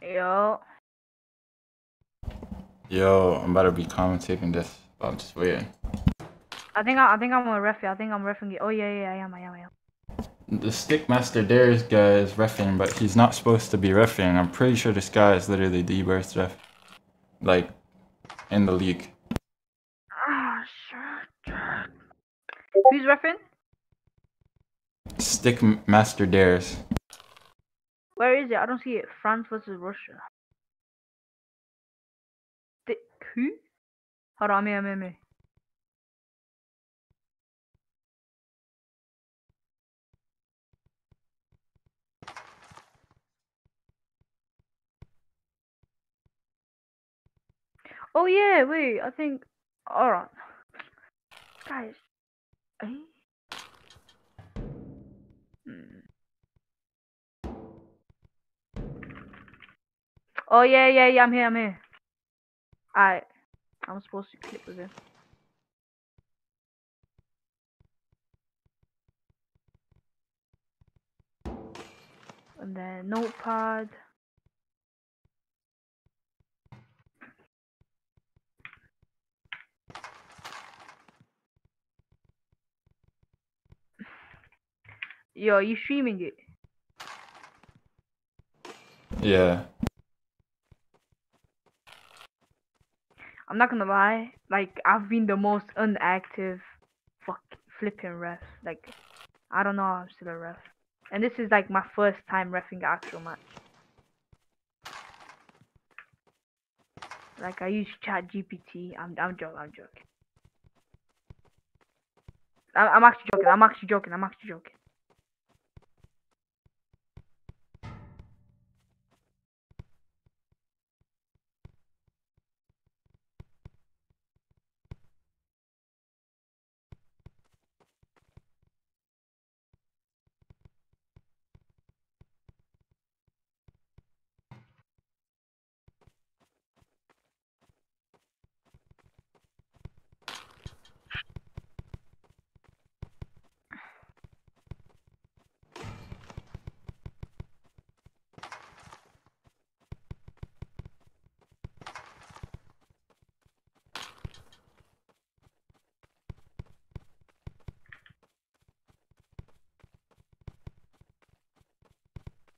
Yo. Yo, I'm about to be commentating this, but I'm just waiting. I think I'm a referee. I think I'm refing it. Oh yeah, I am. The Stickmaster Dares guy is reffing, but he's not supposed to be reffing. I'm pretty sure this guy is literally the worst ref, like, in the league. Ah, sure. Who's refing? Stickmaster Dares. Where is it? I don't see it. France versus Russia. Who? Hold on, I'm here. Oh yeah, wait. I think. Alright, guys. Oh yeah. I'm here. I'm supposed to click with it. And then notepad. Yo, are you streaming it? Yeah. I'm not gonna lie. Like, I've been the most inactive flipping ref. Like, I don't know how I'm still a ref. And this is like my first time refing the actual match. Like, I use ChatGPT. I'm joking. I'm actually joking.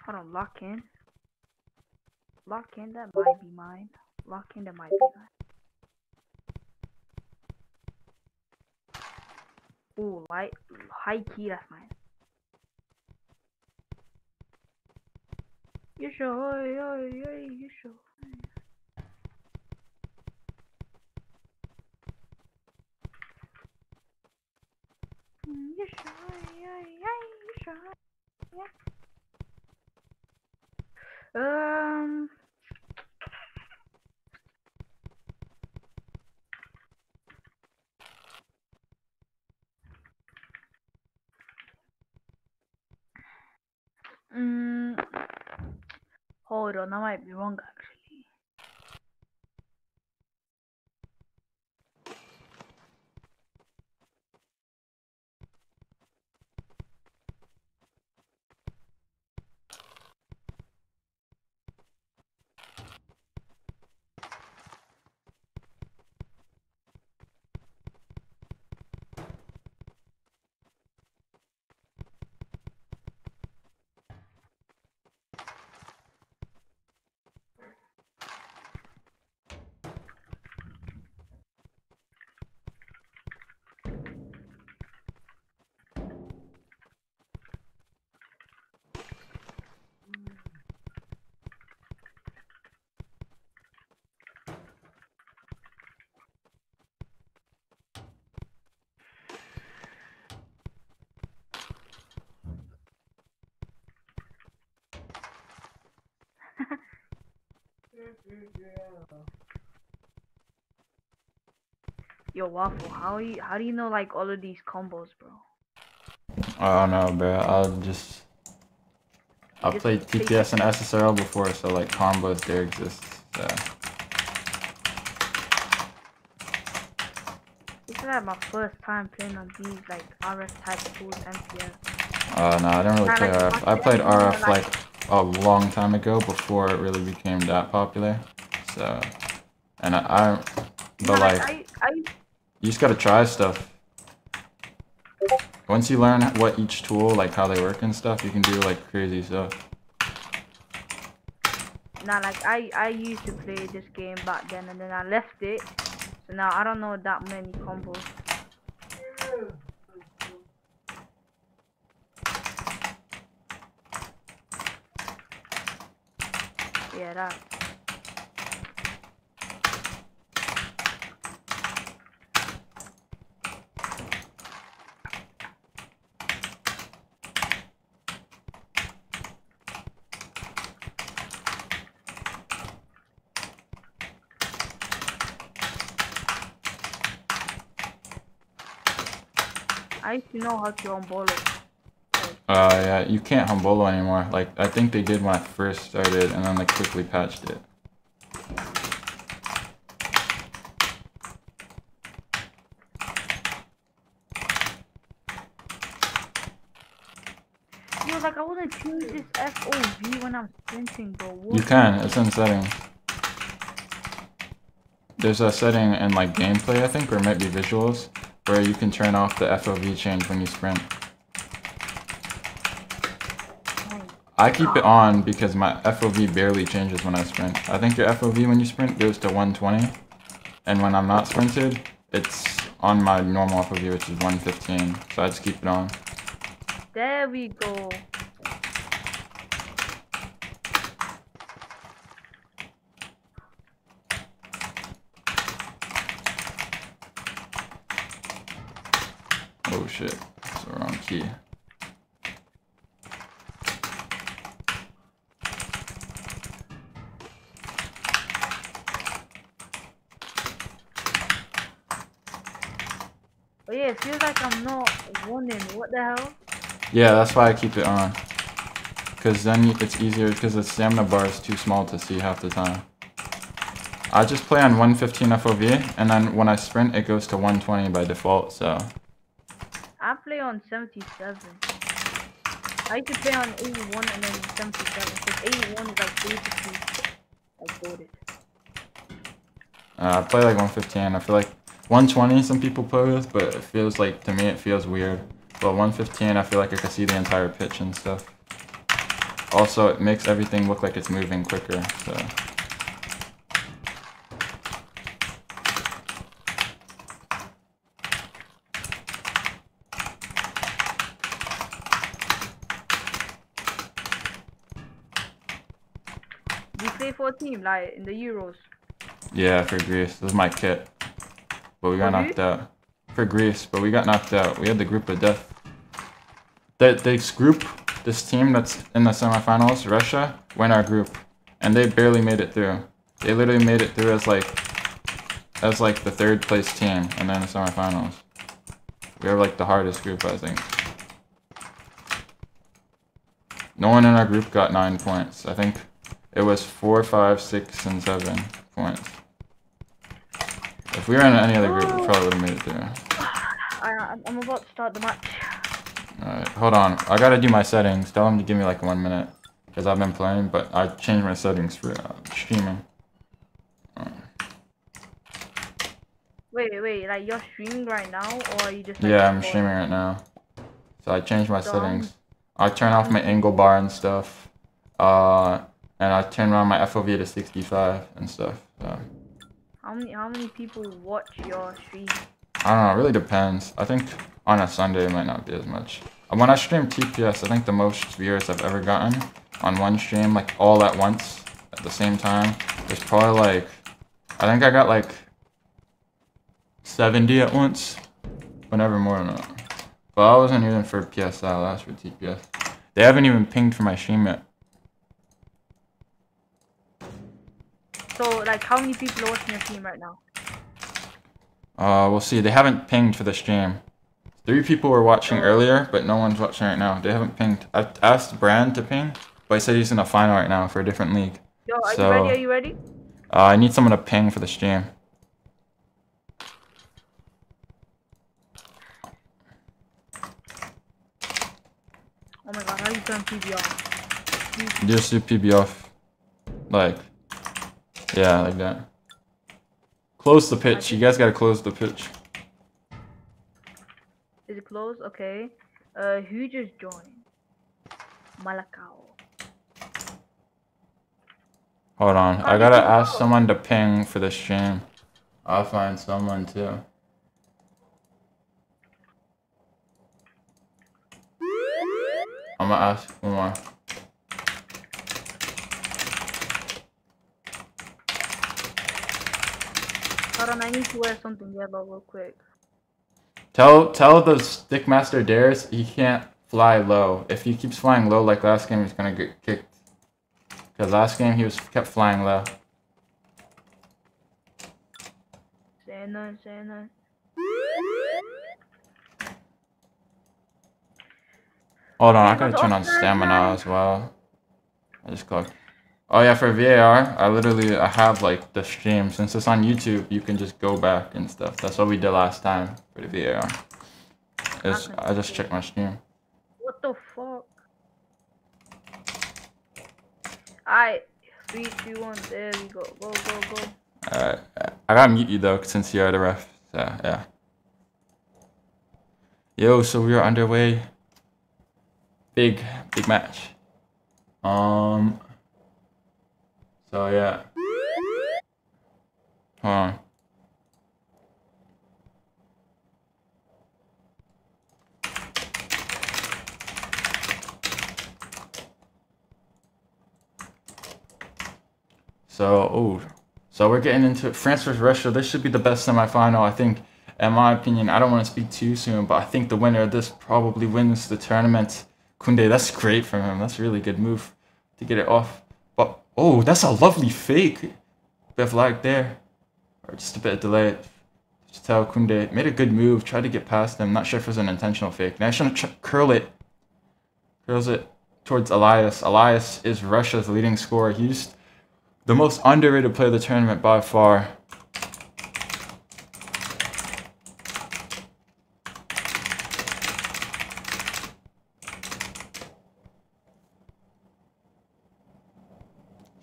Hold on, lock in. Lock in, that might be mine. Lock in, that might be mine. Ooh, high key, that's mine. You sure? You sure? You sure? You sure? Yeah. Mm, hold on, I might be wrong actually. Yo, Waffle, how do you know like all of these combos, bro? I don't know, bro. I Just played TPS and SSRL before, so like combos there exist. So. This is like my first time playing on these like RF type tools, MPS. No, I didn't really play RF. I played RF like a long time ago before it really became that popular. So, and but like, you just gotta try stuff. Once you learn what each tool, like how they work and stuff, you can do like crazy stuff. Nah, like I used to play this game back then, and then I left it. So now I don't know that many combos. Yeah, that. I used to know how to unball it. Yeah, you can't Humbolo anymore. Like, I think they did when I first started, and then they quickly patched it. Yo, like I wanna change this FOV when I'm sprinting, bro. What? You can, it's in settings. There's a setting in like gameplay, I think, or it might be visuals, where you can turn off the FOV change when you sprint. I keep it on because my FOV barely changes when I sprint. I think your FOV when you sprint goes to 120, and when I'm not sprinted, it's on my normal FOV, which is 115, so I just keep it on. There we go. Oh shit, that's the wrong key. But yeah, it feels like I'm not winning. What the hell? Yeah, that's why I keep it on. Because then it's easier, because the stamina bar is too small to see half the time. I just play on 115 FOV, and then when I sprint, it goes to 120 by default, so. I play on 77. I used to play on 81 and then 77, because 81 is like basically like goated. I play like 115. I feel like 120 some people play with, but it feels like, to me, it feels weird. But 115, I feel like I can see the entire pitch and stuff. Also, it makes everything look like it's moving quicker. So. Do you play for a team like in the Euros? Yeah, for Greece. This is my kit. But we got knocked out. For Greece, but we got knocked out. We had the group of death. This team that's in the semifinals, Russia, win our group. And they barely made it through. They literally made it through as like the third place team and then the semifinals. We were like the hardest group, I think. No one in our group got 9 points. I think it was 4, 5, 6, and 7 points. If we were in any other group, we probably would have made it through. I'm about to start the match. Alright, hold on. I gotta do my settings. Tell them to give me like 1 minute. Because I've been playing, but I changed my settings for streaming. Wait, like you're streaming right now, or are you just like, yeah, I'm streaming right now. So I changed my settings. I turn off my angle bar and stuff. And I turn on my FOV to 65 and stuff. So. How many people watch your stream? I don't know, it really depends. I think on a Sunday it might not be as much. When I stream TPS, I think the most viewers I've ever gotten on one stream, like all at once, at the same time, there's probably like, I think I got like 70 at once, but never more than that. But I wasn't even for PSL, that was for TPS. They haven't even pinged for my stream yet. So, like, how many people are watching your stream right now? We'll see. They haven't pinged for the stream. 3 people were watching earlier, but no one's watching right now. They haven't pinged. I asked Brand to ping, but he said he's in a final right now for a different league. Yo, are you ready? I need someone to ping for the stream. Oh my god, how do you turn PB off? Just do PB off. Like, yeah, like that. Close the pitch. You guys gotta close the pitch. Is it closed? Okay. Who just joined? Malacao. Hold on. I gotta ask someone to ping for the stream. I'll find someone too. I'm gonna ask one more. Hold on, I need to wear something yellow real quick. Tell the Stickmaster Dares he can't fly low. If he keeps flying low like last game, he's gonna get kicked. Because last game he kept flying low. Say no. Hold on, I gotta turn on stamina as well. I just clocked. Oh yeah, for VAR, I have like the stream. Since it's on YouTube, you can just go back and stuff. That's what we did last time for the VAR. I just checked my stream. What the fuck? Alright, 3, 2, 1, there we go. Go. Alright, I gotta mute you though, since you're the ref. So, yeah. Yo, so we are underway. Big match. So yeah. Hold on. So we're getting into France vs Russia. This should be the best semifinal, I think. In my opinion, I don't want to speak too soon, but I think the winner of this probably wins the tournament. Kunde, that's great from him. That's a really good move to get it off. But oh, that's a lovely fake. Bit of lag there, or just a bit of delay. Just tell Kunde made a good move. Tried to get past him. Not sure if it was an intentional fake. Now he's trying to curl it. Curls it towards Elias. Elias is Russia's leading scorer. He's the most underrated player of the tournament by far.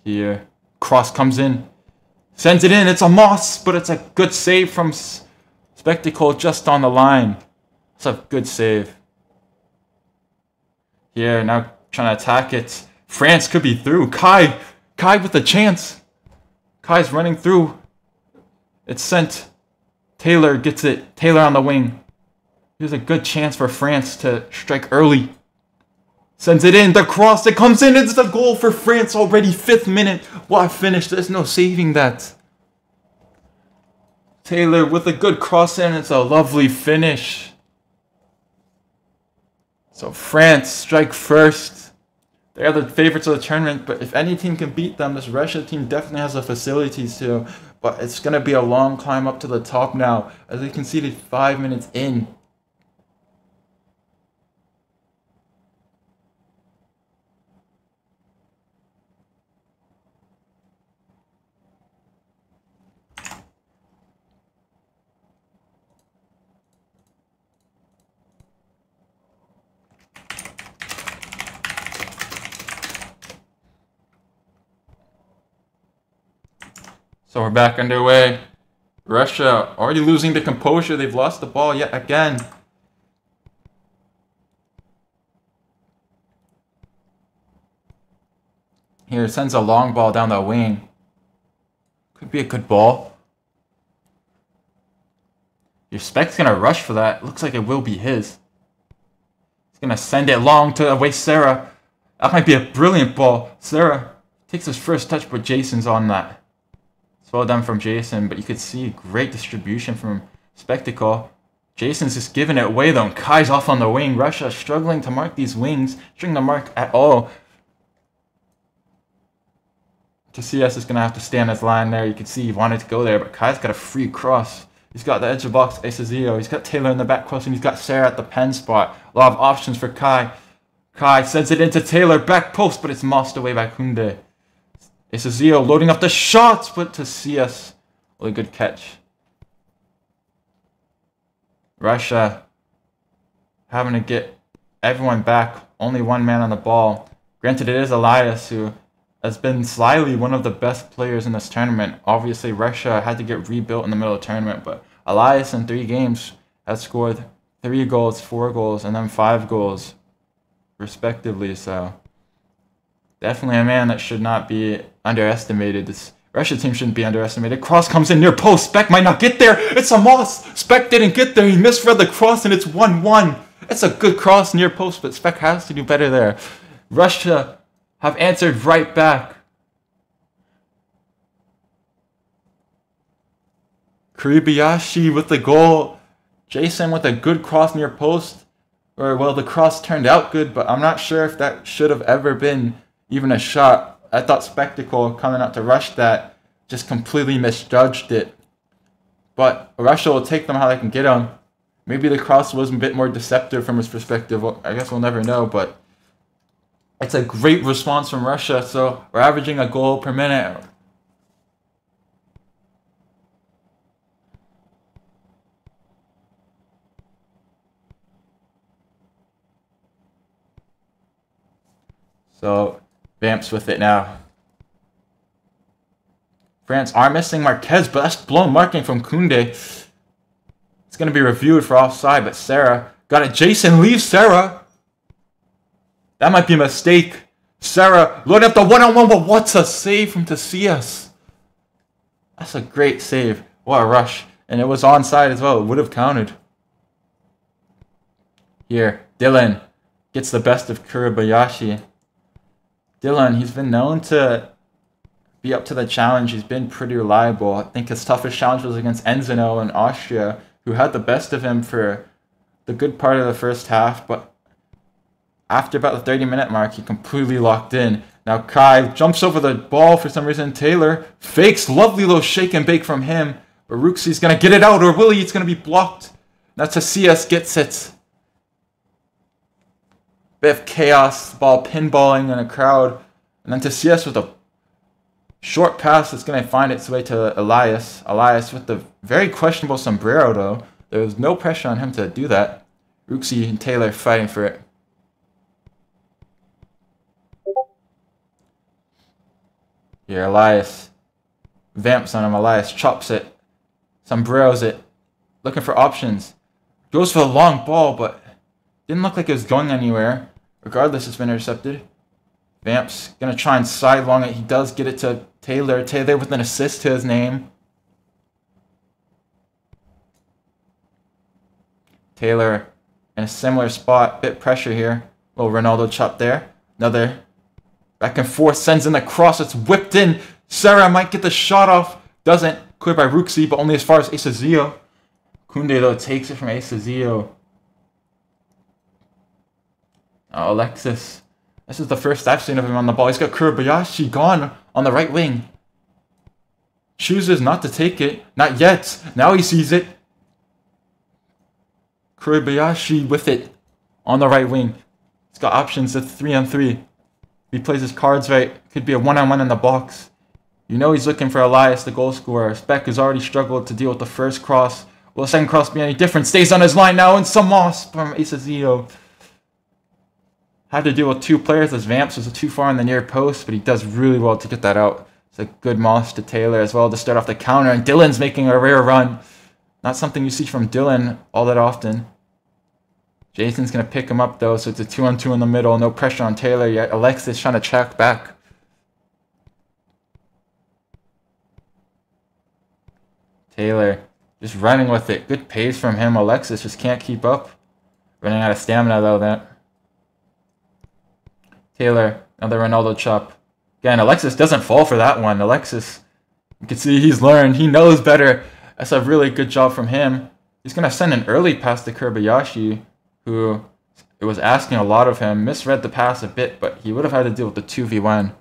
Here, cross comes in, sends it in. It's a Moss, but it's a good save from Spectacle just on the line. It's a good save. Here, now trying to attack it. France could be through. Kai with a chance. Kai's running through. It's sent. Taylor gets it. Taylor on the wing. Here's a good chance for France to strike early. Sends it in. The cross. It comes in. It's the goal for France already. 5th minute. What a finish. There's no saving that. Taylor with a good cross in. It's a lovely finish. So France strike first. They are the favorites of the tournament, but if any team can beat them, this Russia team definitely has the facilities to. But it's going to be a long climb up to the top now, as they conceded 5 minutes in. So we're back underway. Russia already losing the composure. They've lost the ball yet again. Here, sends a long ball down the wing. Could be a good ball. Your Spec's going to rush for that. Looks like it will be his. He's going to send it long to away Sarah. That might be a brilliant ball. Sarah takes his first touch, but Jason's on that. Well done from Jason, but you could see great distribution from Spectacle. Jason's just giving it away though, and Kai's off on the wing. Russia struggling to mark these wings, struggling to mark at all. CS is going to have to stay on his line there. You can see he wanted to go there, but Kai's got a free cross. He's got the edge of the box, Isazio. He's got Taylor in the back cross, and he's got Sarah at the pen spot. A lot of options for Kai. Kai sends it into Taylor, back post, but it's mossed away by Kunde. It's Isazio loading up the shots, but to CS, really good catch. Russia having to get everyone back, only one man on the ball. Granted, it is Elias, who has been slyly one of the best players in this tournament. Obviously, Russia had to get rebuilt in the middle of the tournament, but Elias in 3 games has scored 3 goals, 4 goals, and then 5 goals, respectively, so definitely a man that should not be underestimated. This Russia team shouldn't be underestimated. Cross comes in near post. Spec might not get there. It's a Moss. Spec didn't get there. He misread the cross, and it's 1-1. It's a good cross near post, but Spec has to do better there. Russia have answered right back. Kuribayashi with the goal. Jason with a good cross near post. Or, well, the cross turned out good, but I'm not sure if that should have ever been even a shot. I thought Spectacle coming out to rush that just completely misjudged it. But Russia will take them how they can get them. Maybe the cross was a bit more deceptive from his perspective. I guess we'll never know, but it's a great response from Russia. So we're averaging a goal per minute. So Vamps with it now. France are missing Marquez, but that's blown marking from Kunde. It's going to be reviewed for offside, but Sarah got it. Jason leaves Sarah. That might be a mistake. Sarah loading up the one-on-one, but what's a save from Tacias? That's a great save. What a rush. And it was onside as well. It would have counted. Here, Dylan gets the best of Kuribayashi. Dylan, he's been known to be up to the challenge. He's been pretty reliable. I think his toughest challenge was against Enzino in Austria, who had the best of him for the good part of the first half, but after about the 30-minute mark, he completely locked in. Now Kai jumps over the ball for some reason. Taylor fakes, lovely little shake and bake from him, but Ruxi's going to get it out, or Willie, it's going to be blocked. Now Tacias gets it. Bit of chaos, ball pinballing in a crowd. And then Tacias with a short pass that's going to find its way to Elias. Elias with the very questionable sombrero, though. There was no pressure on him to do that. Ruxi and Taylor fighting for it. Here, Elias vamps on him. Elias chops it. Sombreros it. Looking for options. Goes for a long ball, but didn't look like it was going anywhere. Regardless, it's been intercepted. Vamps gonna try and sidelong it. He does get it to Taylor. Taylor with an assist to his name. Taylor in a similar spot. Bit pressure here. Little Ronaldo chop there. Another back and forth. Sends in the cross. It's whipped in. Sarah might get the shot off. Doesn't. Cleared by FRAxRUS, but only as far as Isazio. Kunde, though, takes it from Isazio. Oh, Alexis. This is the first I've seen of him on the ball. He's got Kurobayashi gone on the right wing. Chooses not to take it. Not yet. Now he sees it. Kurobayashi with it on the right wing. He's got options at 3-on-3. If he plays his cards right, could be a 1-on-1 in the box. You know he's looking for Elias, the goal scorer. Speck has already struggled to deal with the first cross. Will the second cross be any different? Stays on his line now, and some moss from Isazio. Had to deal with two players as Vamps was too far in the near post, but he does really well to get that out. It's a good moss to Taylor as well to start off the counter, and Dylan's making a rare run. Not something you see from Dylan all that often. Jason's going to pick him up though, so it's a 2-on-2 in the middle. No pressure on Taylor yet. Alexis trying to track back. Taylor just running with it. Good pace from him. Alexis just can't keep up. Running out of stamina though. That Taylor, another Ronaldo chop. Again, Alexis doesn't fall for that one. Alexis, you can see he's learned. He knows better. That's a really good job from him. He's going to send an early pass to Kurobayashi, who it was asking a lot of him. Misread the pass a bit, but he would have had to deal with the 2v1.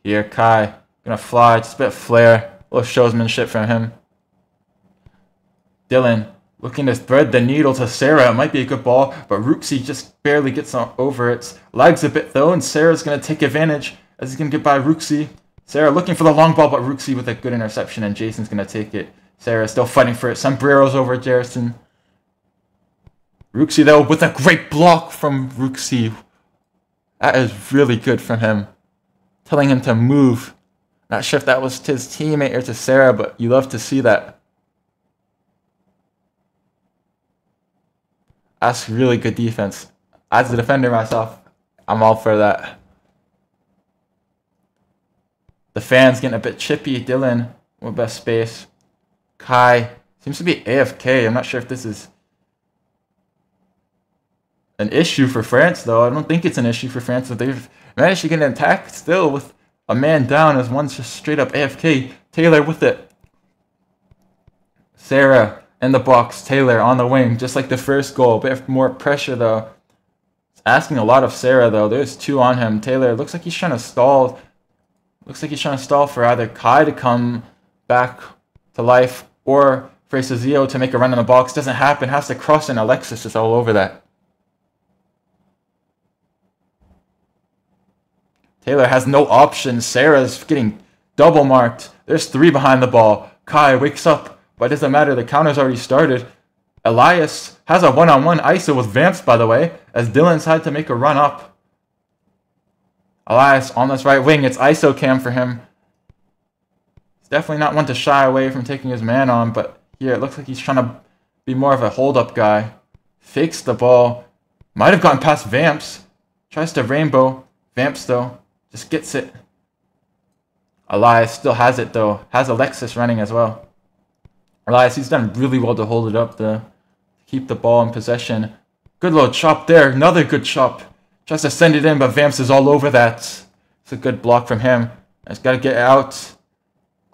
Here, Kai, gonna fly, just a bit of flair, a little showsmanship from him. Dylan, looking to thread the needle to Sarah. It might be a good ball, but FRAxRUS just barely gets over it. Lags a bit though, and Sarah's gonna take advantage as he's gonna get by FRAxRUS. Sarah looking for the long ball, but FRAxRUS with a good interception, and Jason's gonna take it. Sarah still fighting for it. Sombreros over Jerison. FRAxRUS though with a great block from FRAxRUS. That is really good from him. Telling him to move. Not sure if that was to his teammate or to Sarah, but you love to see that. That's really good defense. As a defender myself, I'm all for that. The fans getting a bit chippy. Dylan with best space. Kai seems to be AFK. I'm not sure if this is an issue for France, though. I don't think it's an issue for France. But they've managed to get an attack still with a man down as one's just straight up AFK. Taylor with it. Sarah in the box. Taylor on the wing, just like the first goal. A bit more pressure, though. It's asking a lot of Sarah, though. There's two on him. Taylor looks like he's trying to stall. Looks like he's trying to stall for either Kai to come back to life or for Isazio to make a run in the box. Doesn't happen. Has to cross, and Alexis is all over that. Taylor has no options. Sarah's getting double marked. There's three behind the ball. Kai wakes up, but it doesn't matter. The counter's already started. Elias has a one-on-one ISO with Vamps, by the way, as Dylan's had to make a run up. Elias on this right wing. It's ISO cam for him. He's definitely not one to shy away from taking his man on, but here it looks like he's trying to be more of a hold-up guy. Fakes the ball. Might have gotten past Vamps. Tries to rainbow. Vamps, though, just gets it. Elias still has it, though. Has Alexis running as well. Elias, he's done really well to hold it up, to keep the ball in possession. Good little chop there. Another good chop. Tries to send it in, but Vamps is all over that. It's a good block from him. He's got to get out.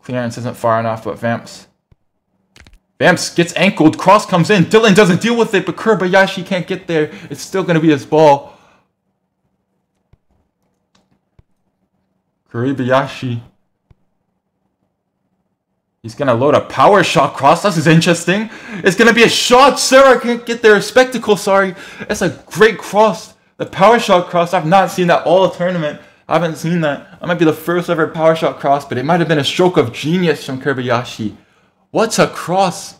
Clearance isn't far enough, but Vamps gets ankled. Cross comes in. Dylan doesn't deal with it, but Kurobayashi can't get there. It's still going to be his ball. Kurobayashi. He's going to load a power shot cross. This is interesting. It's going to be a shot. Sarah can't get there. Spectacle, sorry. It's a great cross. The power shot cross. I've not seen that all tournament. I haven't seen that. That might be the first ever power shot cross, but it might have been a stroke of genius from Kurobayashi. What's a cross?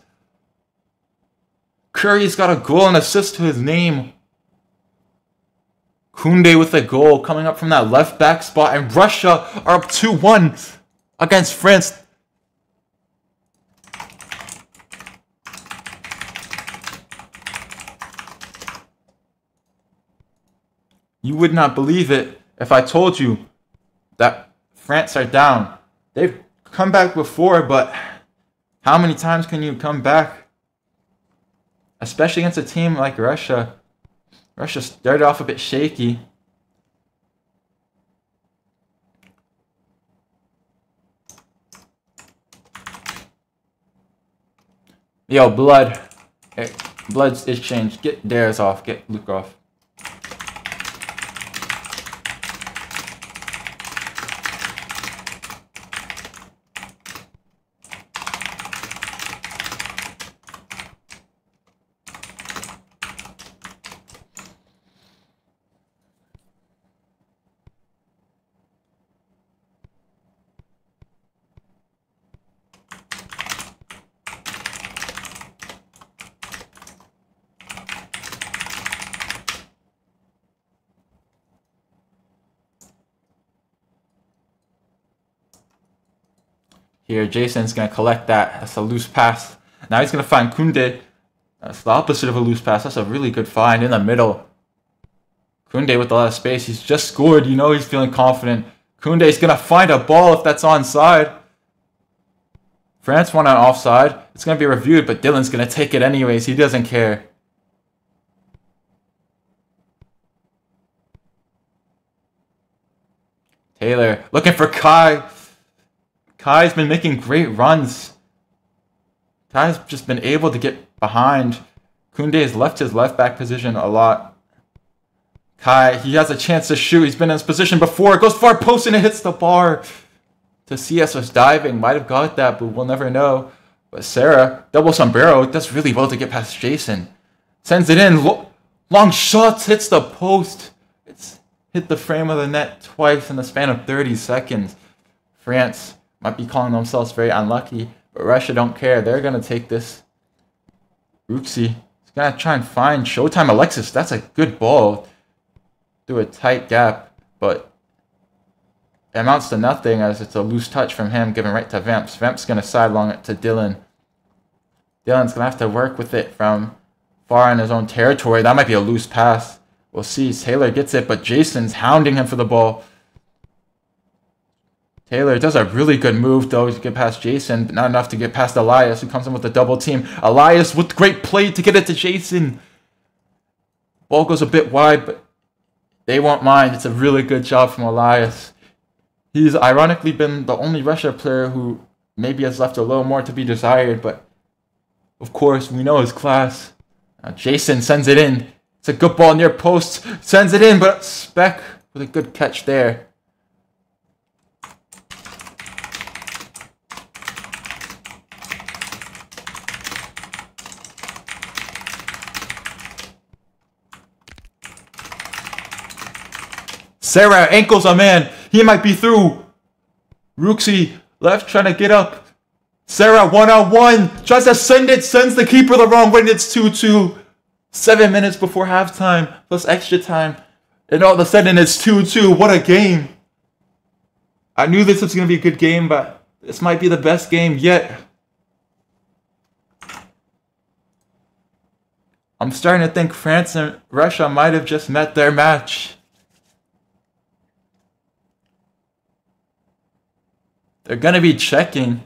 Curry's got a goal and assist to his name. Kunde with a goal coming up from that left back spot, and Russia are up 2-1 against France. You would not believe it if I told you that France are down. They've come back before, but how many times can you come back? Especially against a team like Russia. Russia started off a bit shaky. Yo, Blood. Hey, Blood is changed. Get Darius off. Get Luke off. Here, Jason's going to collect that. That's a loose pass. Now he's going to find Koundé. That's the opposite of a loose pass. That's a really good find in the middle. Koundé with a lot of space. He's just scored. You know he's feeling confident. Koundé's going to find a ball if that's onside. France won on offside. It's going to be reviewed, but Dylan's going to take it anyways. He doesn't care. Taylor looking for Kai. Kai's been making great runs. Kai's just been able to get behind. Koundé has left his left back position a lot. Kai, he has a chance to shoot. He's been in this position before. It goes far post and it hits the bar. To CS was diving. Might have got that, but we'll never know. But Sarah, double sombrero, does really well to get past Jason. Sends it in. Long shots, hits the post. It's hit the frame of the net twice in the span of 30 seconds. France might be calling themselves very unlucky, but Russia don't care. They're going to take this. FRAxRUS is going to try and find Showtime Alexis. That's a good ball through a tight gap, but it amounts to nothing as it's a loose touch from him given right to Vamps. Vamps going to sidelong it to Dylan. Dylan's going to have to work with it from far in his own territory. That might be a loose pass. We'll see. Taylor gets it, but Jason's hounding him for the ball. Taylor does a really good move, though, to get past Jason, but not enough to get past Elias, who comes in with a double team. Elias with great play to get it to Jason. Ball goes a bit wide, but they won't mind. It's a really good job from Elias. He's ironically been the only Russia player who maybe has left a little more to be desired, but of course, we know his class. Jason sends it in. It's a good ball near post. Sends it in, but Speck with a good catch there. Sarah ankles a man. He might be through. FRAxRUS left trying to get up. Sarah one-on-one. Tries to send it. Sends the keeper the wrong way. It's 2-2. 7 minutes before halftime. Plus extra time. And all of a sudden it's 2-2. What a game. I knew this was going to be a good game, but this might be the best game yet. I'm starting to think France and Russia might have just met their match. They're going to be checking.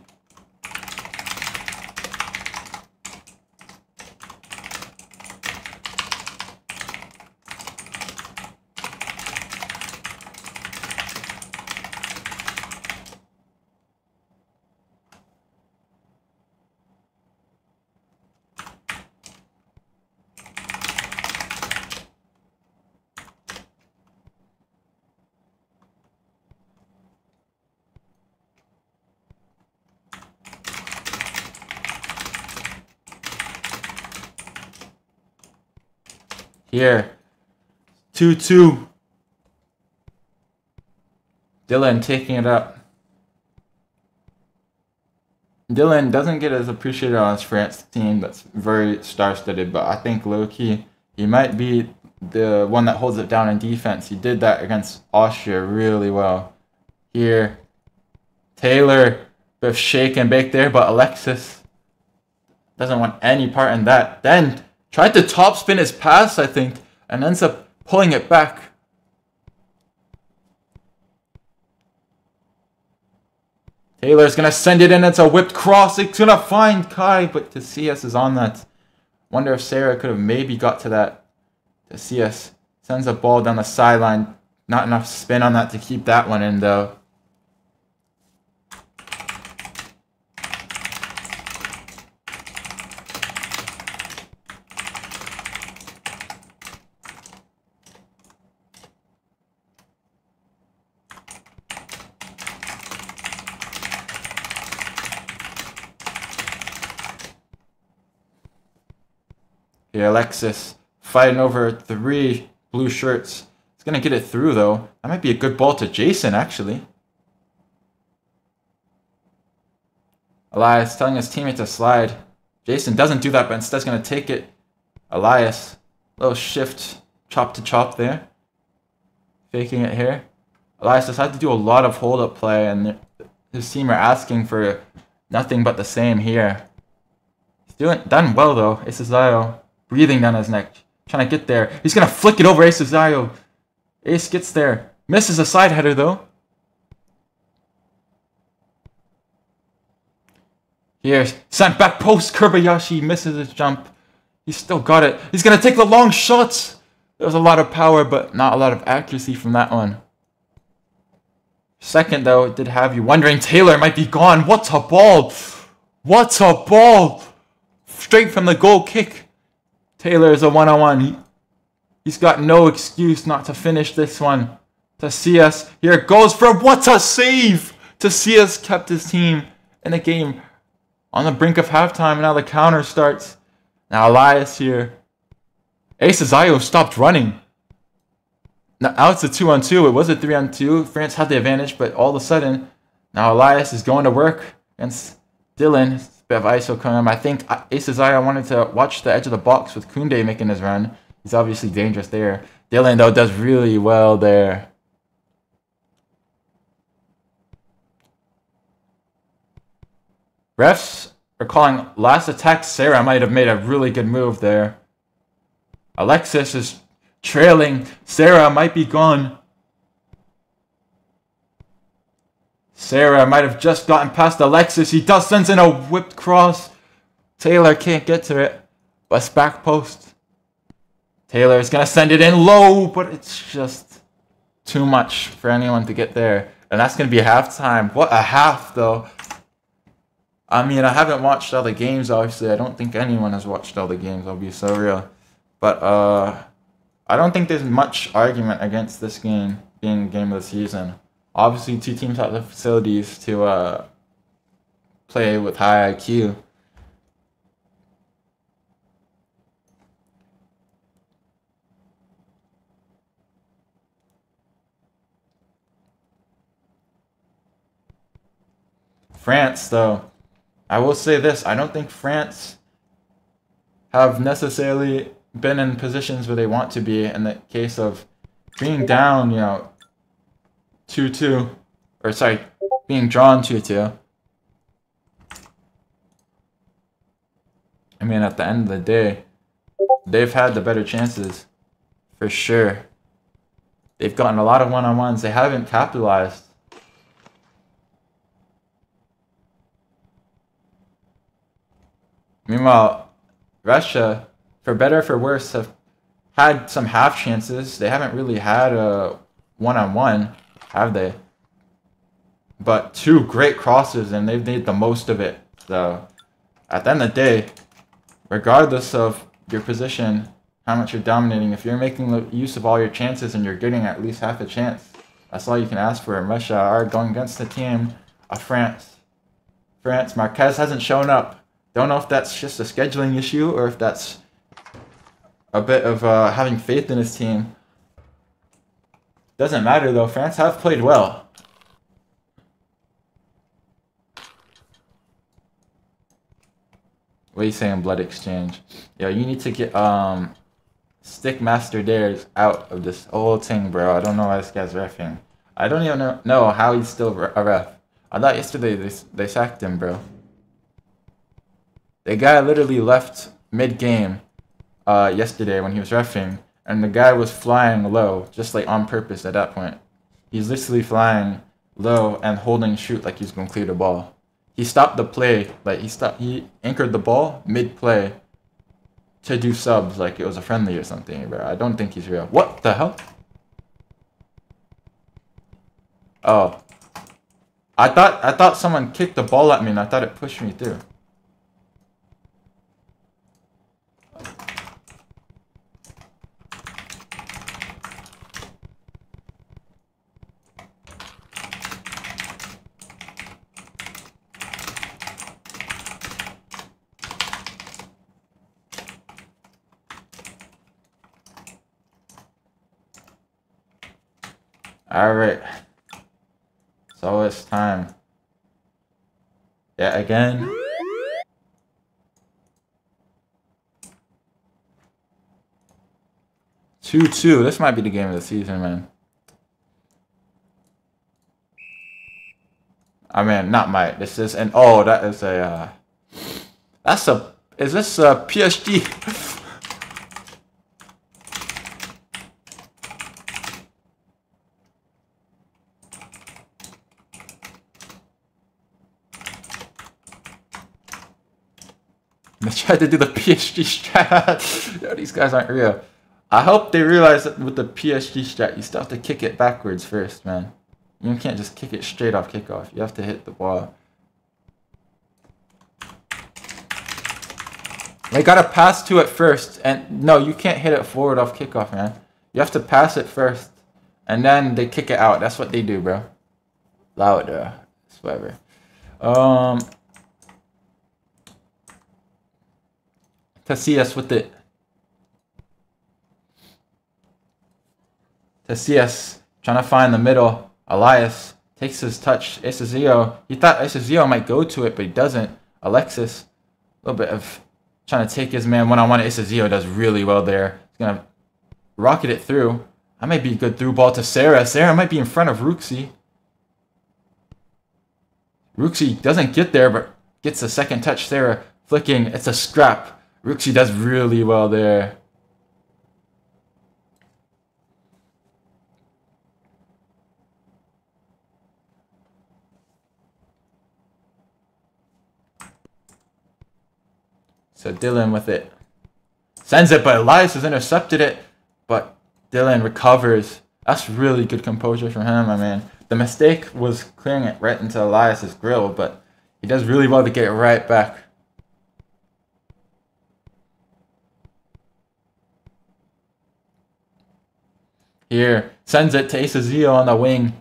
Here, 2-2. Dylan taking it up. Dylan doesn't get as appreciated on his France team that's very star-studded, but I think low-key, he might be the one that holds it down in defense. He did that against Austria really well. Here, Taylor, bit of shake and bake there, but Alexis doesn't want any part in that. Then tried to topspin his pass, I think, and ends up pulling it back. Taylor's gonna send it in. It's a whipped cross. It's gonna find Kai, but Tacius is on that. Wonder if Sarah could have maybe got to that. Tacius sends a ball down the sideline. Not enough spin on that to keep that one in, though. Here, Alexis fighting over 3 blue shirts. He's going to get it through, though. That might be a good ball to Jason, actually. Elias telling his teammate to slide. Jason doesn't do that, but instead is going to take it. Elias, little shift, chop to chop there. Faking it here. Elias decided to do a lot of hold-up play, and his team are asking for nothing but the same here. He's done well, though. Acezayo breathing down his neck, trying to get there. He's going to flick it over Acezayo. Ace gets there. Misses a side header, though. Here, sent back post. Kobayashi misses his jump. He's still got it. He's going to take the long shots. There was a lot of power, but not a lot of accuracy from that one. Second, though, it did have you wondering. Taylor might be gone. What a ball. What a ball. Straight from the goal kick. Taylor is a one-on-one. He's got no excuse not to finish this one. Tacius, here it goes for what a save! Tacius kept his team in the game on the brink of halftime, and now the counter starts. Now Elias here. Acezayo stopped running. Now it's a 2-on-2. It was a 3-on-2. France had the advantage, but all of a sudden, now Elias is going to work against Dylan. Bit of ISO coming. I think Acezayo wanted to watch the edge of the box with Koundé making his run. He's obviously dangerous there. Dylan, though, does really well there. Refs are calling last attack. Sarah might have made a really good move there. Alexis is trailing. Sarah might be gone. Sarah might have just gotten past Alexis. He does send in a whipped cross. Taylor can't get to it. But it's back post. Taylor is going to send it in low, but it's just too much for anyone to get there. And that's going to be halftime. What a half, though. I mean, I haven't watched all the games, obviously. I don't think anyone has watched all the games, I'll be so real. But I don't think there's much argument against this game being game of the season. Obviously, 2 teams have the facilities to play with high IQ. France, though, I will say this. I don't think France have necessarily been in positions where they want to be in the case of being down, 2-2, or sorry, being drawn 2-2. I mean, at the end of the day, they've had the better chances, for sure. They've gotten a lot of one-on-ones. They haven't capitalized. Meanwhile, Russia, for better or for worse, have had some half chances. They haven't really had a one-on-one, have they? But 2 great crosses, and they've made the most of it. So, at the end of the day, regardless of your position, how much you're dominating, if you're making use of all your chances and you're getting at least half a chance, that's all you can ask for. And Russia are going against the team of France. Marquez hasn't shown up. Don't know if that's just a scheduling issue or if that's a bit of having faith in his team. Doesn't matter, though. France have played well. What are you saying, Blood Exchange? Yo, you need to get Stickmaster Dares out of this whole thing, bro. I don't know why this guy's reffing. I don't even know how he's still a ref. I thought yesterday they sacked him, bro. The guy literally left mid-game yesterday when he was reffing, and the guy was flying low, just like on purpose at that point. He's literally flying low and holding shoot like he's gonna clear the ball. He stopped the play, like he anchored the ball mid-play to do subs like it was a friendly or something, bro. I don't think he's real. What the hell? Oh. I thought someone kicked the ball at me and I thought it pushed me through. Alright. So it's time. Yeah, again. Two. This might be the game of the season, man. I mean, not might. This is an oh, that is a that's a is this a PSG? They tried to do the PSG strat. Yo, these guys aren't real. I hope they realize that with the PSG strat, you still have to kick it backwards first, man. You can't just kick it straight off kickoff. You have to hit the ball. They gotta pass to it first. And no, you can't hit it forward off kickoff, man. You have to pass it first. And then they kick it out. That's what they do, bro. Louder. Whatever. Casillas with it. Casillas trying to find the middle. Elias takes his touch. Isazio. He thought Isazio might go to it, but he doesn't. Alexis. A little bit of trying to take his man one-on-one. Isazio does really well there. He's going to rocket it through. That might be a good through ball to Sarah. Sarah might be in front of Ruxi. Ruxi doesn't get there, but gets a second touch. Sarah flicking. It's a scrap. Ruxi does really well there. So Dylan with it. Sends it, but Elias has intercepted it. But Dylan recovers. That's really good composure from him, my man. The mistake was clearing it right into Elias's grill, but he does really well to get it right back. Here, sends it to Isazio on the wing.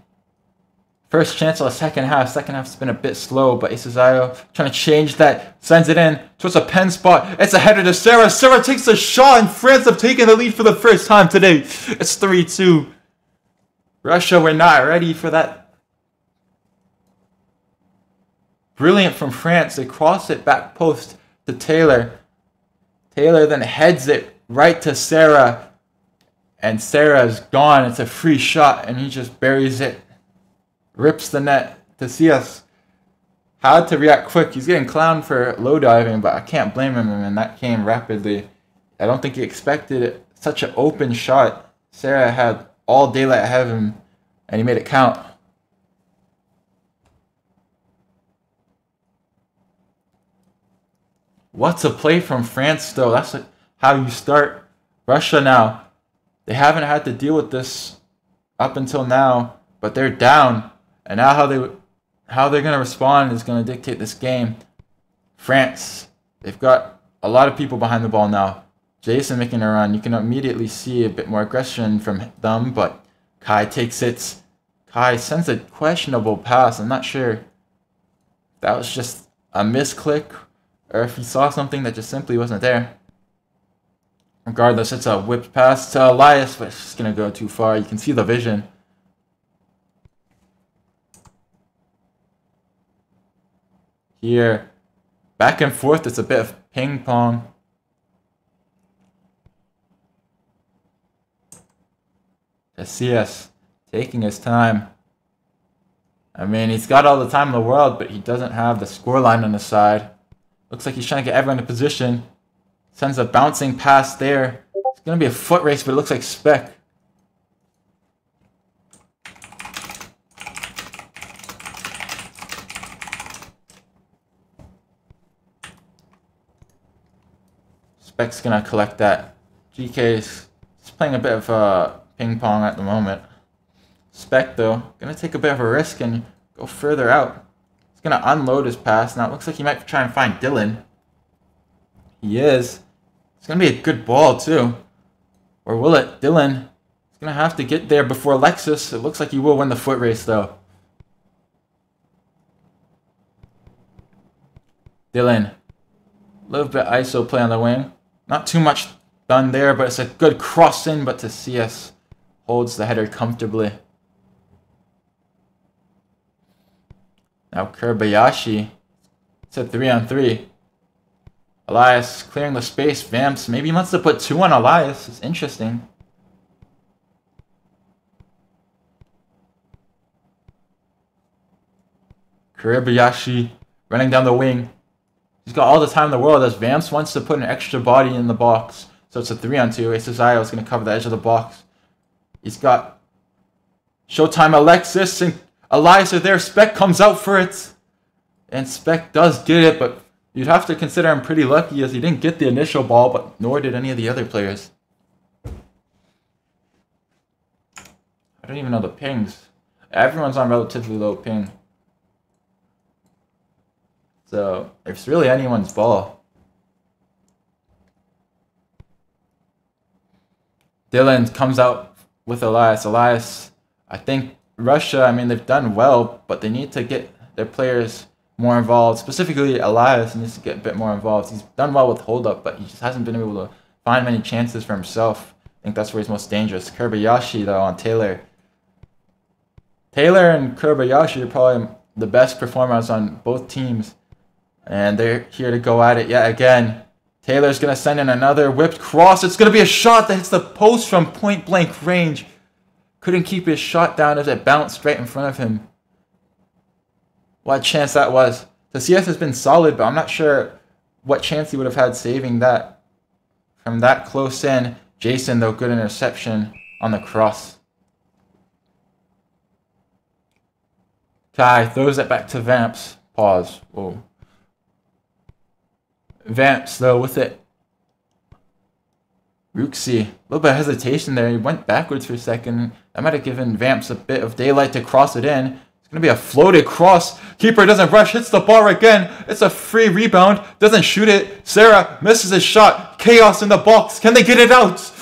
First chance of the second half. Second half's been a bit slow, but Isazio trying to change that. Sends it in towards a pen spot. It's a header to Sarah. Sarah takes a shot, and France have taken the lead for the first time today. It's 3-2. Russia, we're not ready for that. Brilliant from France. They cross it back post to Taylor. Taylor then heads it right to Sarah. And Sarah's gone. It's a free shot, and he just buries it. Rips the net. Casillas had to react quick. He's getting clowned for low diving, but I can't blame him, and that came rapidly. I don't think he expected it. Such an open shot. Sarah had all daylight ahead of him, and he made it count. What's a play from France, though? That's how you start. Russia now. They haven't had to deal with this up until now, but they're down. And now how they're going to respond is going to dictate this game. France, they've got a lot of people behind the ball now. Jason making a run. You can immediately see a bit more aggression from them, but Kai takes it. Kai sends a questionable pass. I'm not sure if that was just a misclick or if he saw something that just simply wasn't there. Regardless, it's a whipped pass to Elias, but it's just going to go too far. You can see the vision. Here, back and forth, it's a bit of ping pong. Casillas taking his time. I mean, he's got all the time in the world, but he doesn't have the scoreline on his side. Looks like he's trying to get everyone in position. Sends a bouncing pass there. It's going to be a foot race, but it looks like spec. Spec's gonna collect that. GK's playing a bit of ping pong at the moment. Spec, though, gonna take a bit of a risk and go further out. He's gonna unload his pass. Now it looks like he might try and find Dylan. He is. It's gonna be a good ball, too. Or will it? Dylan is gonna have to get there before Lexus. It looks like he will win the foot race, though. Dylan. A little bit ISO play on the wing. Not too much done there, but it's a good cross in, but to CS holds the header comfortably. Now Kobayashi. It's a 3-on-3. Elias clearing the space. Vamps. Maybe he wants to put 2 on Elias. It's interesting. Kobayashi running down the wing. He's got all the time in the world as Vamps wants to put an extra body in the box. So it's a 3-on-2. Asazayo is going to cover the edge of the box. He's got Showtime Alexis and Elias are there. Spec comes out for it. And Spec does get it, but you'd have to consider him pretty lucky as he didn't get the initial ball, but nor did any of the other players. I don't even know the pings. Everyone's on relatively low ping. So it's really anyone's ball. Dylan comes out with Elias. Elias, I think Russia, I mean, they've done well, but they need to get their players more involved. Specifically, Elias needs to get a bit more involved. He's done well with hold-up, but he just hasn't been able to find many chances for himself. I think that's where he's most dangerous. Kobayashi, though, on Taylor. Taylor and Kobayashi are probably the best performers on both teams. And they're here to go at it yet again. Taylor's going to send in another whipped cross. It's going to be a shot that hits the post from point-blank range. Couldn't keep his shot down as it bounced right in front of him. What a chance that was. The CS has been solid, but I'm not sure what chance he would have had saving that. From that close in, Jason, though, good interception on the cross. Kai throws it back to Vamps. Pause. Whoa. Vamps, though, with it. Ruxy, a little bit of hesitation there. He went backwards for a second. That might have given Vamps a bit of daylight to cross it in. It's going to be a floated cross. Keeper doesn't rush, hits the bar again. It's a free rebound. Doesn't shoot it. Sarah misses his shot. Chaos in the box. Can they get it out?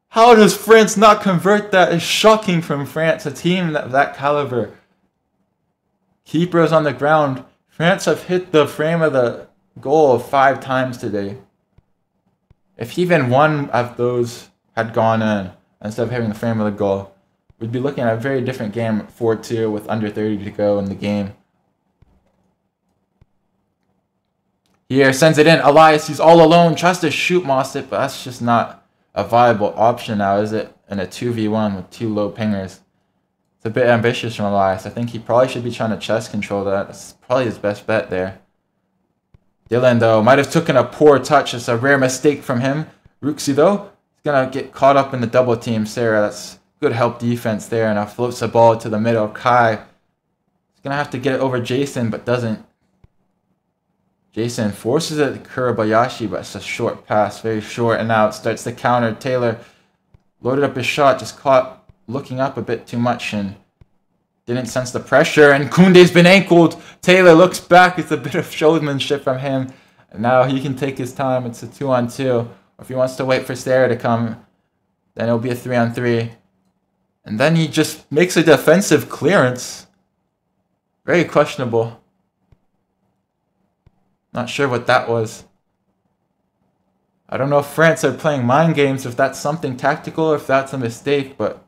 How does France not convert that? It's shocking from France, a team of that caliber. Keeper is on the ground. France have hit the frame of the goal 5 times today. If even one of those had gone in instead of hitting the frame of the goal, we'd be looking at a very different game, 4-2 with under 30 to go in the game. Here, sends it in. Elias, he's all alone, tries to shoot Moss it, but that's just not a viable option now, is it? In a 2v1 with 2 low pingers. It's a bit ambitious from Elias. I think he probably should be trying to chest control that. That's probably his best bet there. Dylan, though, might have taken a poor touch. It's a rare mistake from him. Ruxy, though, is going to get caught up in the double team. Sarah, that's good help defense there. And now floats the ball to the middle. Kai is going to have to get it over Jason, but doesn't. Jason forces it to Kobayashi, but it's a short pass. Very short. And now it starts to counter. Taylor loaded up his shot. Just caught looking up a bit too much and didn't sense the pressure, and Koundé's been ankled. Taylor looks back. It's a bit of showmanship from him. And now he can take his time. It's a 2-on-2. Or if he wants to wait for Sarah to come, then it'll be a 3-on-3. And then he just makes a defensive clearance. Very questionable. Not sure what that was. I don't know if France are playing mind games, if that's something tactical, or if that's a mistake, but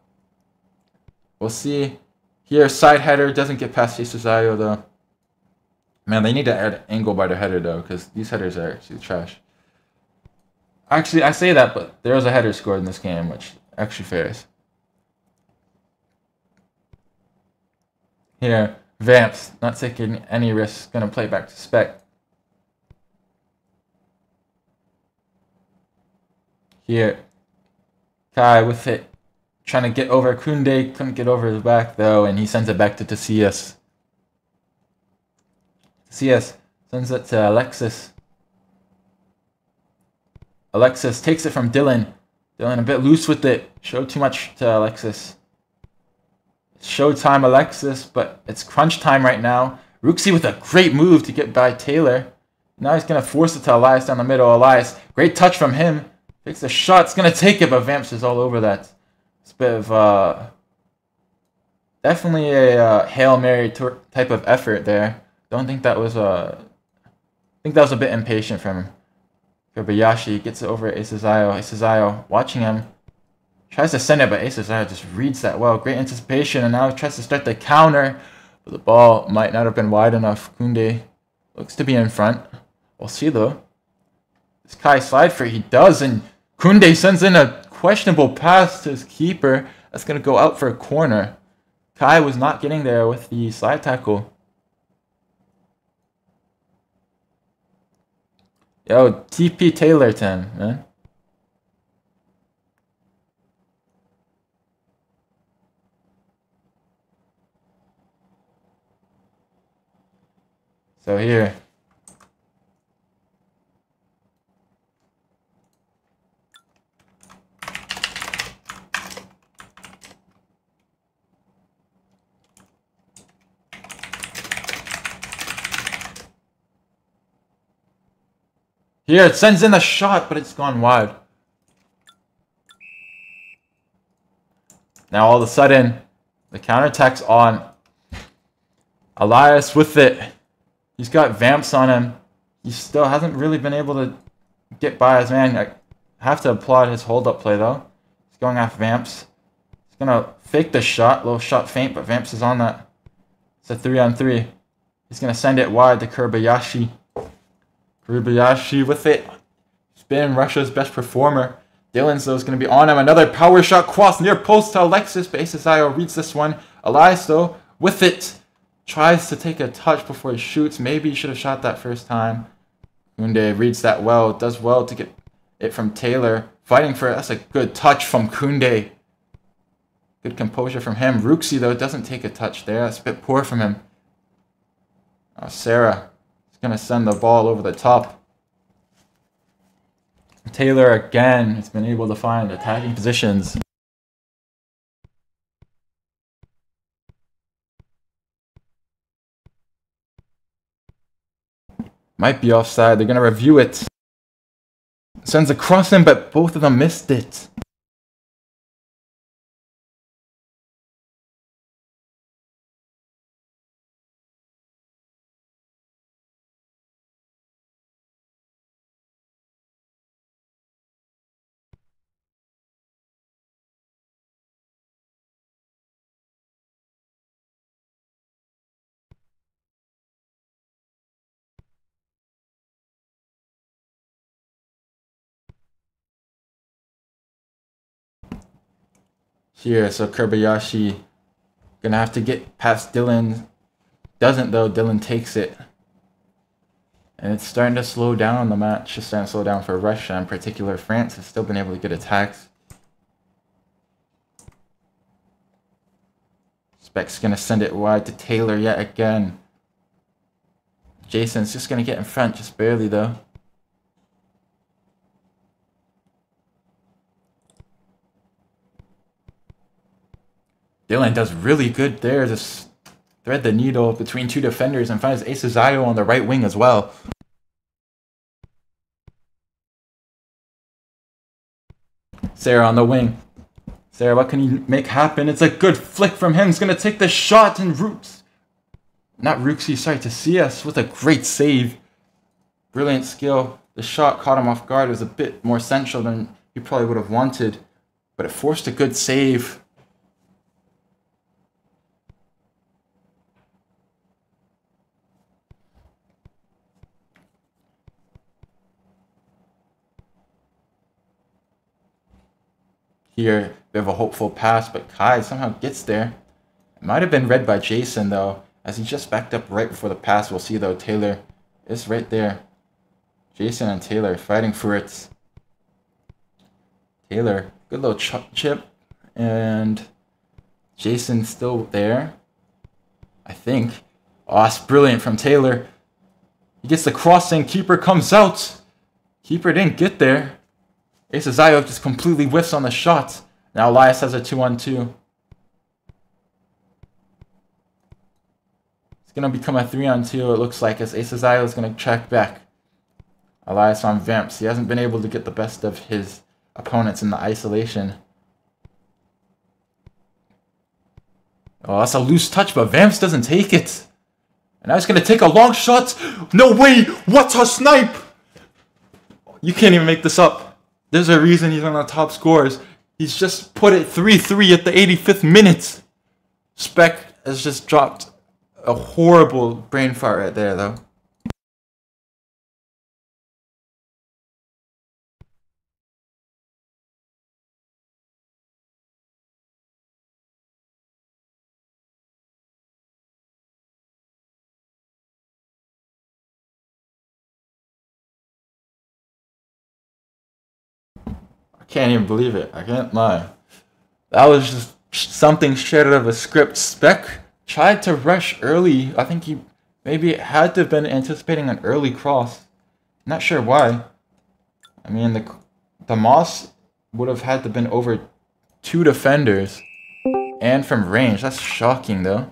we'll see. Here, side header, doesn't get past Asazayo, though. Man, they need to add angle by their header, though, because these headers are actually trash. Actually, I say that, but there was a header scored in this game, which actually fares. Here, Vamps, not taking any risks, going to play back to Spec. Here, Kai with it. Trying to get over Koundé, couldn't get over his back though, and he sends it back to Casillas. Casillas sends it to Alexis. Alexis takes it from Dylan. Dylan a bit loose with it. Showed too much to Alexis. It's showtime, Alexis, but it's crunch time right now. Ruxy with a great move to get by Taylor. Now he's going to force it to Elias down the middle. Elias, great touch from him. Takes the shot. It's going to take it, but Vamps is all over that. It's a bit of definitely a Hail Mary type of effort there. Don't think that was I think that was a bit impatient from him. Kobayashi gets it over at Asazayo. Asazayo watching him. Tries to send it, but Asazayo just reads that well. Great anticipation, and now he tries to start the counter. But the ball might not have been wide enough. Kunde looks to be in front. We'll see though. Does Kai slide for it? He does, and Kunde sends in a questionable pass to his keeper. That's going to go out for a corner. Kai was not getting there with the slide tackle. Yo, TP Taylor 10, man. So here. Here, it sends in a shot, but it's gone wide. Now all of a sudden, the counterattack's on. Elias with it. He's got Vamps on him. He still hasn't really been able to get by his man. I have to applaud his hold-up play, though. He's going off Vamps. He's going to fake the shot. Little shot feint, but Vamps is on that. It's a 3-on-3. He's going to send it wide to Kobayashi. Kobayashi with it. He's been Russia's best performer. Dylan's, though, is going to be on him. Another power shot cross near post to Alexis, but Asazayo reads this one. Elias, though, with it. Tries to take a touch before he shoots. Maybe he should have shot that first time. Kunde reads that well. Does well to get it from Taylor. Fighting for it. That's a good touch from Kunde. Good composure from him. Ruxy, though, doesn't take a touch there. That's a bit poor from him. Sarah is going to send the ball over the top. Taylor, again, has been able to find attacking positions. Might be offside. They're going to review it. Sends a cross in, but both of them missed it. Here, so Kobayashi gonna have to get past Dylan. Doesn't though, Dylan takes it. And it's starting to slow down the match. It's starting to slow down for Russia in particular. France has still been able to get attacks. Speck's gonna send it wide to Taylor yet again. Jason's just gonna get in front, just barely though. Dylan does really good there to thread the needle between two defenders and finds Asazayo on the right wing as well. Sarah on the wing. Sarah, what can he make happen? It's a good flick from him. He's going to take the shot, and Tacias with a great save. Brilliant skill. The shot caught him off guard. It was a bit more central than he probably would have wanted, but it forced a good save. Here, we have a hopeful pass, but Kai somehow gets there. It might have been read by Jason, though, as he just backed up right before the pass. We'll see, though, Taylor is right there. Jason and Taylor fighting for it. Taylor, good little chip, and Jason's still there, I think. Oh, it's brilliant from Taylor. He gets the crossing, keeper comes out. Keeper didn't get there. Ace Zayo just completely whiffs on the shots. Now Elias has a 2-on-2. It's going to become a 3-on-2, it looks like, as Ace Zayo is going to check back. Elias on Vamps. He hasn't been able to get the best of his opponents in the isolation. Oh, that's a loose touch, but Vamps doesn't take it. And now he's going to take a long shot. No way! What a snipe! You can't even make this up. There's a reason he's one of the top scorers. He's just put it 3-3 at the 85th minute. Spec has just dropped a horrible brain fart right there, though. I can't even believe it. I can't lie. That was just something straight out of a script. Spec tried to rush early. I think he maybe had to have been anticipating an early cross. Not sure why. I mean, the Moss would have had to been over 2 defenders and from range. That's shocking, though.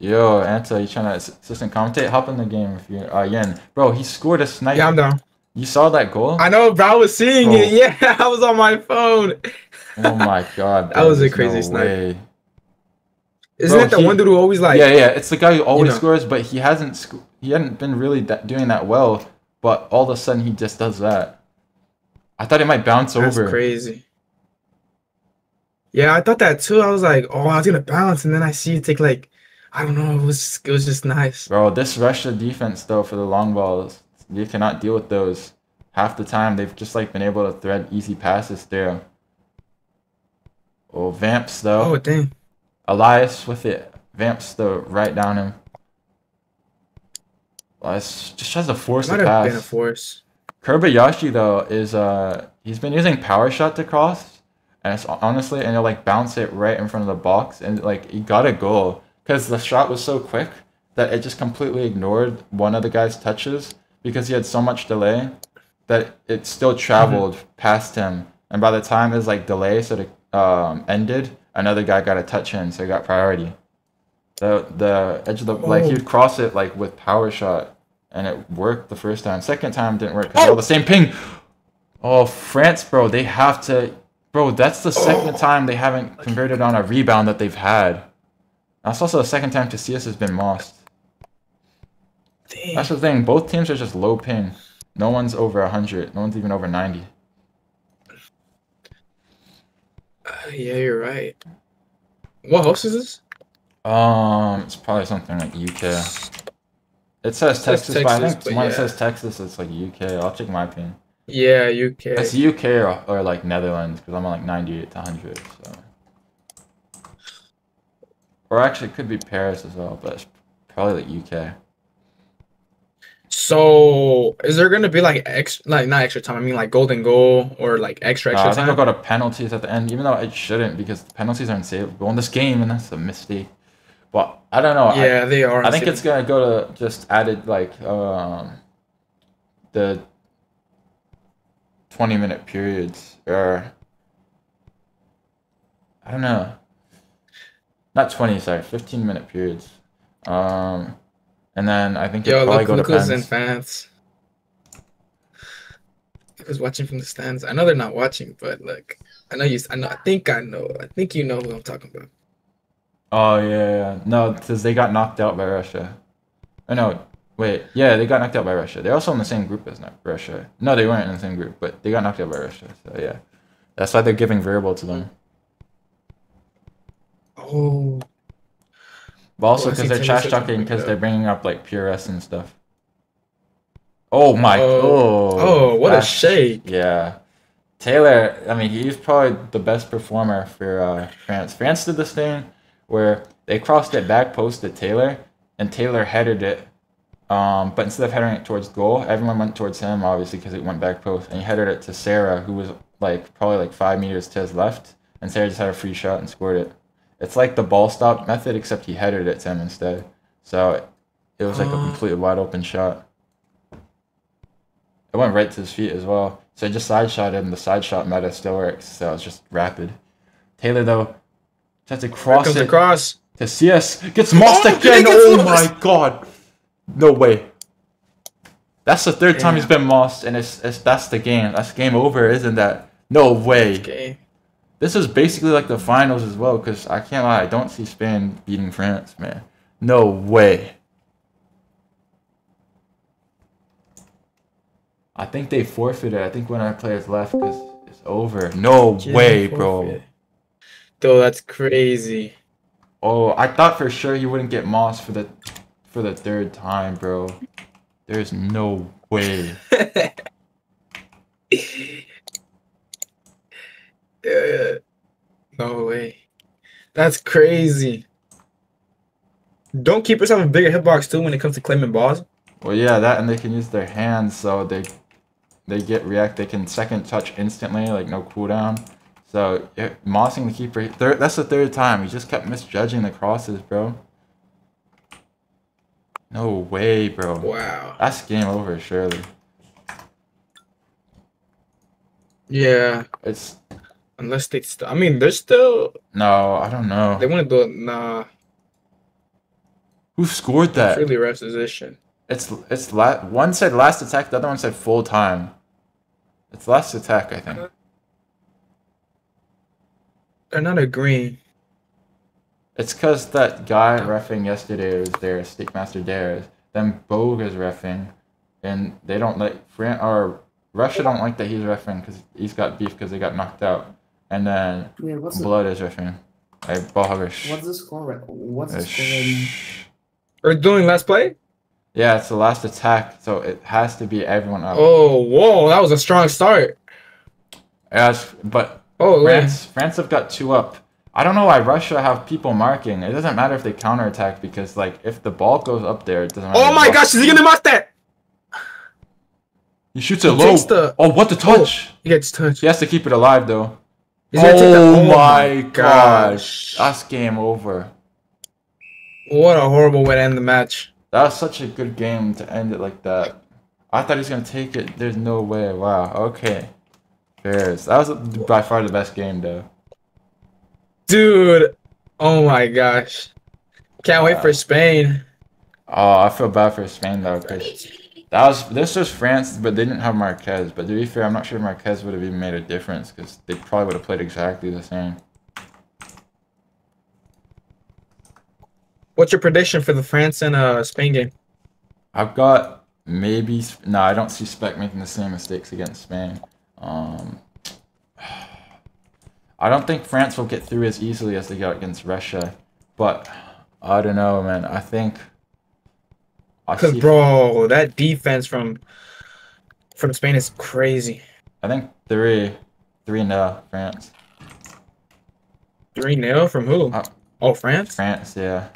Yo, Anta, you trying to assistant commentate? Hop in the game if you Yen. Bro, he scored a sniper. yeah, I'm down. You saw that goal? I know, bro. I was seeing it. Yeah, I was on my phone. Oh my god, that was a crazy snipe. Way. Isn't that the one dude who always like? Yeah, it's the guy who always scores, but he hadn't been really doing that well. But all of a sudden, he just does that. I thought it might bounce over. That's crazy. Yeah, I thought that too. I was like, oh, I was gonna bounce, and then I see it take like, I don't know. It was just nice. Bro, this Russia defense though for the long balls, you cannot deal with those. Half the time, they've just like been able to thread easy passes there. Oh, Vamps though. Oh dang. Elias with it. Vamps though right down him. Elias just tries to force the pass. Might have been a force. Kobayashi though is he's been using power shot to cross, and it's honestly, and he'll like bounce it right in front of the box, and like he got a goal because the shot was so quick that it just completely ignored one of the guy's touches because he had so much delay that it still traveled past him, and by the time his like delay sort of ended, another guy got a touch in, so he got priority. The edge of the like he would cross it like with power shot, and it worked the first time. Second time didn't work because all the same ping. Oh, France, bro, they have to, bro. That's the second time they haven't converted on a rebound that they've had. That's also the second time Casillas has been mossed. Damn. That's the thing. Both teams are just low ping. No one's over 100. No one's even over 90. Yeah, you're right. What host is this? It's probably something like UK. It says Texas, but I think when it says Texas, it's like UK. I'll check my ping. Yeah, UK. It's UK or like Netherlands because I'm on like 98 to 100. So. Or actually, it could be Paris as well, but it's probably like UK. So, is there gonna be like not extra time? I mean, like golden goal or like extra I think time? I'll go to penalties at the end, even though it shouldn't because the penalties aren't savable in this game, and that's a mistake. But I don't know. Yeah, they are. I think it's gonna go to just added like the 20-minute periods, or I don't know. Not 20, sorry, 15-minute periods. And then I think it'll probably go to pens. And fans. I was watching from the stands. I know they're not watching, but like I know you. I think I know. I think you know who I'm talking about. Oh yeah. No, because they got knocked out by Russia. Oh no, wait. Yeah, they got knocked out by Russia. They're also in the same group as Russia. No, they weren't in the same group, but they got knocked out by Russia. So yeah, that's why they're giving variable to them. Oh. But also because they're trash talking because they're bringing up like PRS and stuff. Oh my! Oh, what a shake! Yeah, Taylor. I mean, he's probably the best performer for France. France did this thing where they crossed it back post to Taylor, and Taylor headed it. But instead of heading it towards goal, everyone went towards him, obviously, because it went back post, and he headed it to Sarah, who was like probably like 5 meters to his left, and Sarah just had a free shot and scored it. It's like the ball stop method, except he headed it to him instead. So it was like a completely wide open shot. It went right to his feet as well. So I just side shot him. The side shot meta still works. So it's just rapid. Taylor though tries to cross Here comes it. the cross. To CS gets mossed Oh, again. he gets Oh mossed. my god. No way. That's the third time he's been mossed, and that's the game. That's game over, isn't that? No way. Okay. This is basically like the finals as well, because I can't lie, I don't see Spain beating France, man. No way. I think they forfeited. I think one of our players left because it's over. No way, bro. Though that's crazy. Oh, I thought for sure he wouldn't get mossed for the third time, bro. There's no way. No way. That's crazy. Don't keep yourself a bigger hitbox too when it comes to claiming balls. Well, yeah, that, and they can use their hands, so they get react. They can second touch instantly, like no cooldown. So mossing the keeper. That's the third time. He just kept misjudging the crosses, bro. No way, bro. Wow. That's game over, surely. Yeah. It's unless they still. I mean, they're still. No, I don't know. They want to do it. Nah. Who scored that? It's really ref's position. It's one said last attack, the other one said full time. It's last attack, I think. They're not agreeing. It's because that guy reffing yesterday was there, Stickmaster Dares. Then Bogue is reffing, and they don't like Russia don't like that he's reffing because he's got beef because they got knocked out. And then Blood is reffing. Like Ballhugger. What's the score? What's the score right We're doing last play? Yeah, it's the last attack, so it has to be everyone up. Oh, whoa, that was a strong start. Yes, but Oh, France have got 2 up. I don't know why Russia have people marking. It doesn't matter if they counterattack because, like, if the ball goes up there, it doesn't matter. Oh my gosh, is he gonna mock that? He shoots it low. Oh, what the touch? Oh, he gets touched. He has to keep it alive, though. Oh my gosh. That's game over. What a horrible way to end the match. That was such a good game to end it like that. I thought he was going to take it. There's no way. Wow. Okay. Fairs. That was by far the best game, though. Dude. Oh my gosh. Can't wait for Spain. Oh, I feel bad for Spain, though, because this was France, but they didn't have Marquez. But to be fair, I'm not sure Marquez would have even made a difference, because they probably would have played exactly the same. What's your prediction for the France and Spain game? I've got maybe... No, I don't see Spec making the same mistakes against Spain. I don't think France will get through as easily as they got against Russia. But, I don't know, man. I think... Because, bro, that defense from Spain is crazy. I think 3-0 France. 3-0 from who? Oh, France? France, yeah.